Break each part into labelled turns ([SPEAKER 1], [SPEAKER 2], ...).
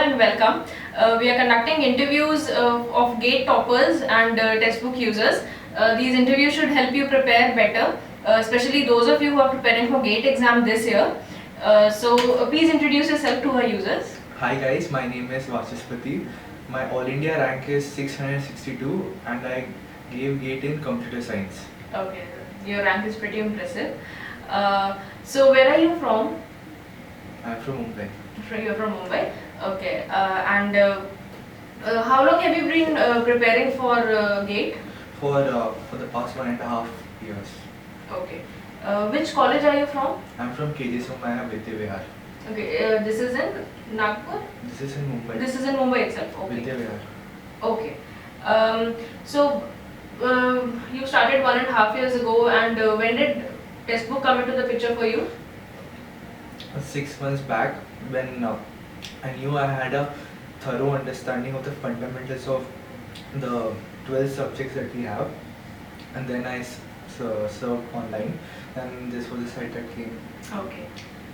[SPEAKER 1] and welcome. We are conducting interviews of GATE toppers and textbook users. These interviews should help you prepare better, especially those of you who are preparing for GATE exam this year. Please introduce yourself to our users.
[SPEAKER 2] Hi guys, my name is Vachispati. My All India rank is 662 and I gave GATE in computer science.
[SPEAKER 1] Okay, your rank is pretty impressive. So where are you from?
[SPEAKER 2] I'm from Mumbai.
[SPEAKER 1] You're from Mumbai. Okay, how long have you been preparing for GATE?
[SPEAKER 2] For the past 1.5 years.
[SPEAKER 1] Okay. Which college are you from?
[SPEAKER 2] I'm from KJ Somaya Vidya Vihar.
[SPEAKER 1] Okay, this is in Nagpur?
[SPEAKER 2] This is in Mumbai.
[SPEAKER 1] This is in Mumbai itself. Okay.
[SPEAKER 2] Vidya Vihar.
[SPEAKER 1] Okay. You started 1.5 years ago, and when did textbook come into the picture for you?
[SPEAKER 2] 6 months back, when I knew I had a thorough understanding of the fundamentals of the 12 subjects that we have, and then I served online, and this was the site that came.
[SPEAKER 1] Okay.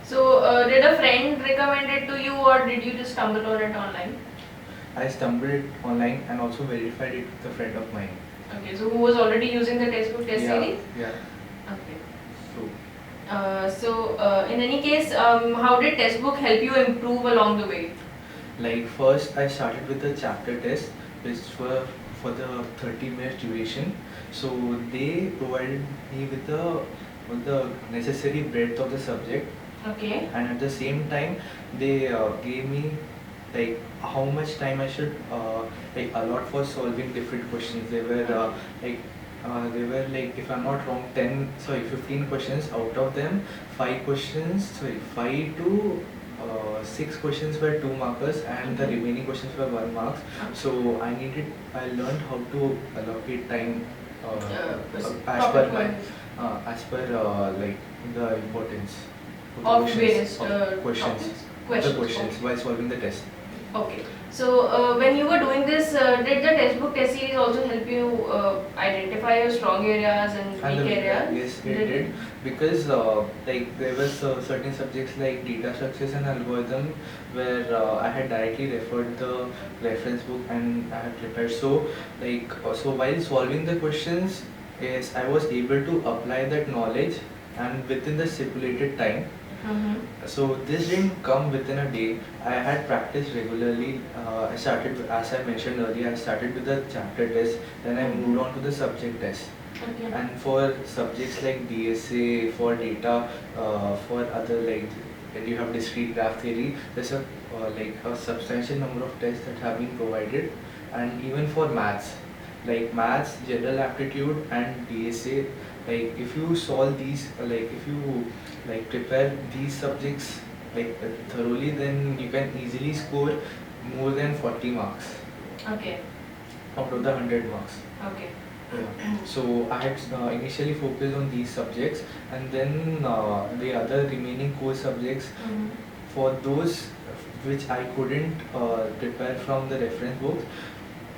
[SPEAKER 1] So, did a friend recommend it to you, or did you just stumble on it online?
[SPEAKER 2] I stumbled it online and also verified it with a friend of mine.
[SPEAKER 1] Okay, so who was already using the textbook test series?
[SPEAKER 2] Yeah.
[SPEAKER 1] Okay.
[SPEAKER 2] So,
[SPEAKER 1] In any case, how did textbook help you improve along the way?
[SPEAKER 2] like first I started with the chapter test, which were for the 30-minute duration. So they provided me with the necessary breadth of the subject,
[SPEAKER 1] Okay.
[SPEAKER 2] and at the same time they gave me like how much time I should like allot for solving different questions. They were like, if I'm not wrong, 15 questions. Out of them, 5 to 6 questions were 2 markers, and the remaining questions were 1 mark. So I learned how to allocate time as per like the importance
[SPEAKER 1] Of various
[SPEAKER 2] questions,
[SPEAKER 1] questions.
[SPEAKER 2] while solving the test.
[SPEAKER 1] Okay. So when you were doing this, did the textbook test series also help you identify your strong areas and weak areas?
[SPEAKER 2] Yes, it did, because like there were certain subjects like data structures and algorithm where I had directly referred the reference book and I had prepared. So while solving the questions, yes, I was able to apply that knowledge and within the stipulated time. So this didn't come within a day. I had practiced regularly. I started, as I mentioned earlier, I started with the chapter test, then I moved on to the subject test.
[SPEAKER 1] Okay.
[SPEAKER 2] And for subjects like DSA, for data, for other like you have discrete graph theory, there's a substantial number of tests that have been provided, and even for maths, like maths, general aptitude, and DSA. Like if you solve these, if you prepare these subjects thoroughly, then you can easily score more than 40 marks
[SPEAKER 1] Okay.
[SPEAKER 2] out of the 100 marks.
[SPEAKER 1] Okay.
[SPEAKER 2] Yeah. So I had initially focused on these subjects, and then the other remaining core subjects, for those which I couldn't prepare from the reference books,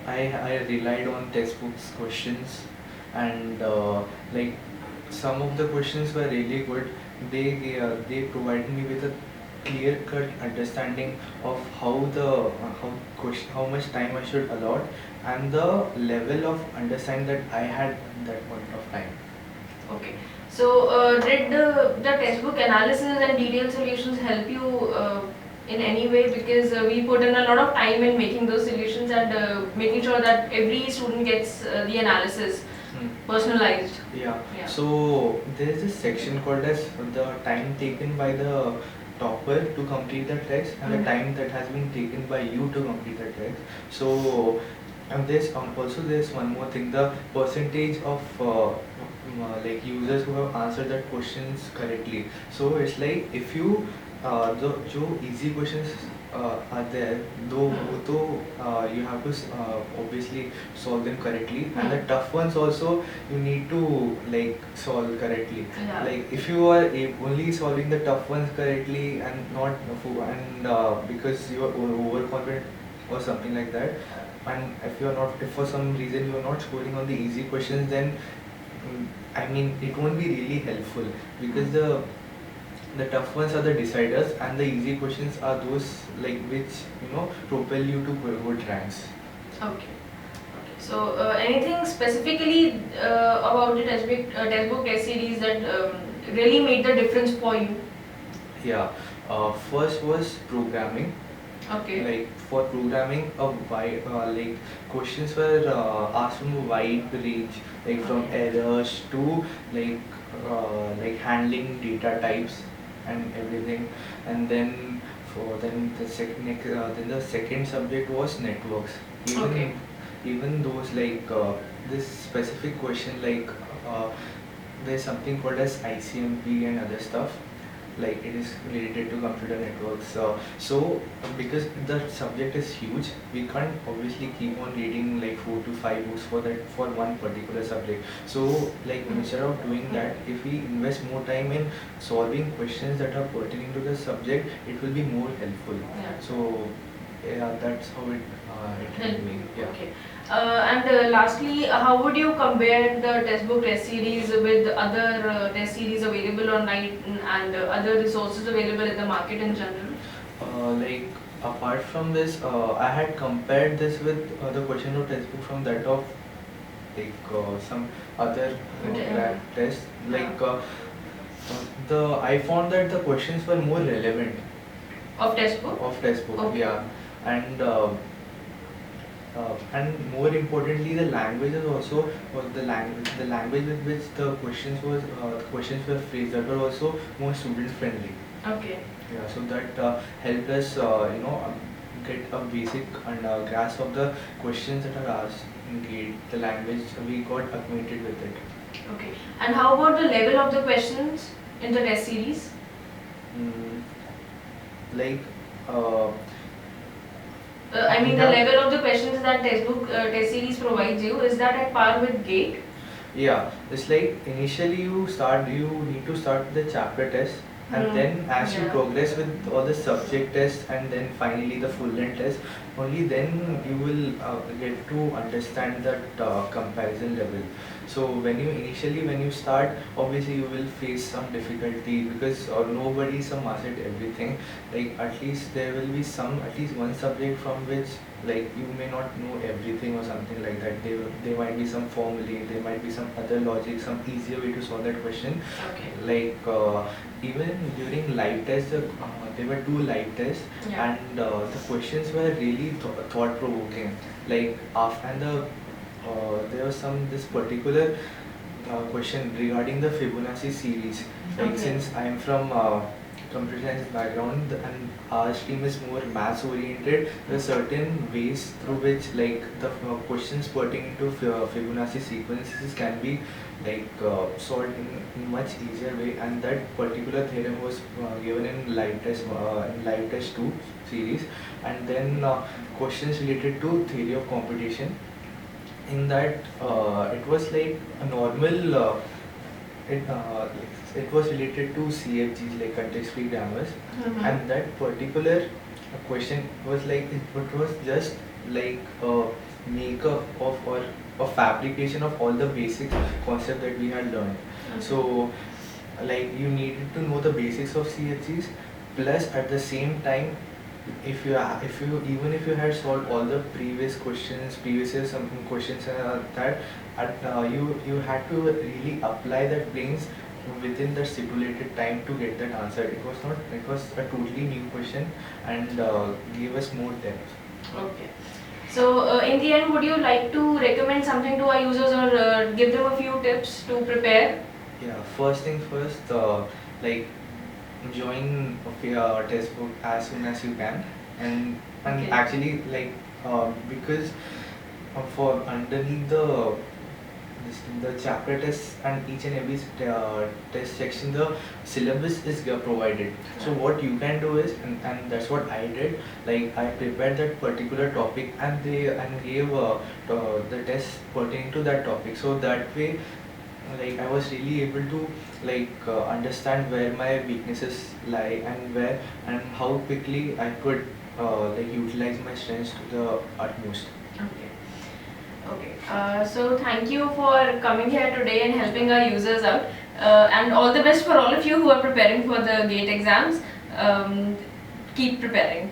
[SPEAKER 2] I relied on textbooks questions, and like some of the questions were really good. They provided me with a clear-cut understanding of how much time I should allot, and the level of understanding that I had at that point of time.
[SPEAKER 1] Okay. So did the textbook analysis and detailed solutions help you in any way? Because we put in a lot of time in making those solutions and making sure that every student gets the analysis personalized.
[SPEAKER 2] Yeah.
[SPEAKER 1] Yeah.
[SPEAKER 2] So there is this section called as the time taken by the topper to complete the text, and the time that has been taken by you to complete the text. So and there's one more thing, the percentage of like users who have answered that questions correctly. So it's like, if you जो easy questions are there, though you have to obviously solve them correctly, and the tough ones also you need to solve correctly.
[SPEAKER 1] Yeah.
[SPEAKER 2] Like if you are only solving the tough ones correctly and not because you are overconfident or something like that, and if for some reason you are not scoring on the easy questions, then I mean it won't be really helpful, because The tough ones are the deciders, and the easy questions are those like which propel you to good ranks.
[SPEAKER 1] Okay. So, anything specifically about the textbook test series that really made the difference for you?
[SPEAKER 2] Yeah. First was programming.
[SPEAKER 1] Okay.
[SPEAKER 2] Like for programming, a wide like questions were asked from a wide range, like from
[SPEAKER 1] Okay.
[SPEAKER 2] errors to like handling data types and everything. And then then the second subject was networks.
[SPEAKER 1] Okay.
[SPEAKER 2] Even those this specific question uh, there's something called as ICMP and other stuff, like it is related to computer networks. Because the subject is huge, we can't obviously keep on reading like 4 to 5 books for one particular subject. So like instead of doing that, if we invest more time in solving questions that are pertaining to the subject, it will be more helpful.
[SPEAKER 1] Yeah.
[SPEAKER 2] So yeah, that's how it helped me. Yeah.
[SPEAKER 1] Okay. And lastly, how would you compare the textbook test series with other test series available online and other resources available in the market in general?
[SPEAKER 2] Like apart from this, I had compared this with the question of textbook from that of some other tests. I found that the questions were more relevant
[SPEAKER 1] Of textbook?
[SPEAKER 2] of textbook.
[SPEAKER 1] Okay.
[SPEAKER 2] Yeah, and more importantly, the language is also was the language with which the questions were phrased, that were also more student friendly.
[SPEAKER 1] Okay.
[SPEAKER 2] Yeah, so that helped us, get a basic and grasp of the questions that are asked in GATE. The language, we got acquainted with it.
[SPEAKER 1] Okay. And how about the level of the questions in the test series?
[SPEAKER 2] Mm, like, uh,
[SPEAKER 1] I mean, the
[SPEAKER 2] Yeah.
[SPEAKER 1] level of the questions that textbook test series provides you, is that at par with GATE?
[SPEAKER 2] yeah, it's like initially you need to start the chapter test, and
[SPEAKER 1] Hmm.
[SPEAKER 2] then as you
[SPEAKER 1] Yeah.
[SPEAKER 2] progress with all the subject tests and then finally the full length test, only then you will get to understand that comparison level. So when you start, obviously you will face some difficulty because nobody is a master at everything. Like at least there will be at least one subject from which like you may not know everything or something like that. There might be some formulae, there might be some other logic, some easier way to solve that question.
[SPEAKER 1] Okay.
[SPEAKER 2] Like even during live tests, there were 2 live tests,
[SPEAKER 1] Yeah.
[SPEAKER 2] and the questions were really thought provoking. Like after and there was this particular question regarding the Fibonacci series. Like
[SPEAKER 1] Okay.
[SPEAKER 2] since I am from computer science background and our stream is more maths oriented, there are certain ways through which like the questions pertaining to Fibonacci sequences can be solved in much easier way, and that particular theorem was given in live test 2 series. And then questions related to theory of computation. In that it was like a normal it it was related to CFGs, like context free grammars.
[SPEAKER 1] Mhm.
[SPEAKER 2] And that particular question was like it was just like a makeup of or a fabrication of all the basic concept that we had learned.
[SPEAKER 1] Okay.
[SPEAKER 2] So like you needed to know the basics of CFGs, plus at the same time, if you even if you had solved all the previous year some questions you had to really apply that brains within the stipulated time to get that answer. It was a totally new question, and gave us more depth.
[SPEAKER 1] Okay. So, in the end, would you like to recommend something to our users or give them a few tips to prepare?
[SPEAKER 2] Yeah, first thing first, like join test book as soon as you can, and
[SPEAKER 1] Okay.
[SPEAKER 2] actually because for underneath the chapter tests and each and every test section, the syllabus is provided. So what you can do is, and that's what I did, like I prepared that particular topic and gave the test pertaining to that topic. So that way, like I was really able to understand where my weaknesses lie, and how quickly I could utilize my strengths to the utmost.
[SPEAKER 1] Okay. Okay. So thank you for coming here today and helping our users out. And all the best for all of you who are preparing for the GATE exams. Keep preparing.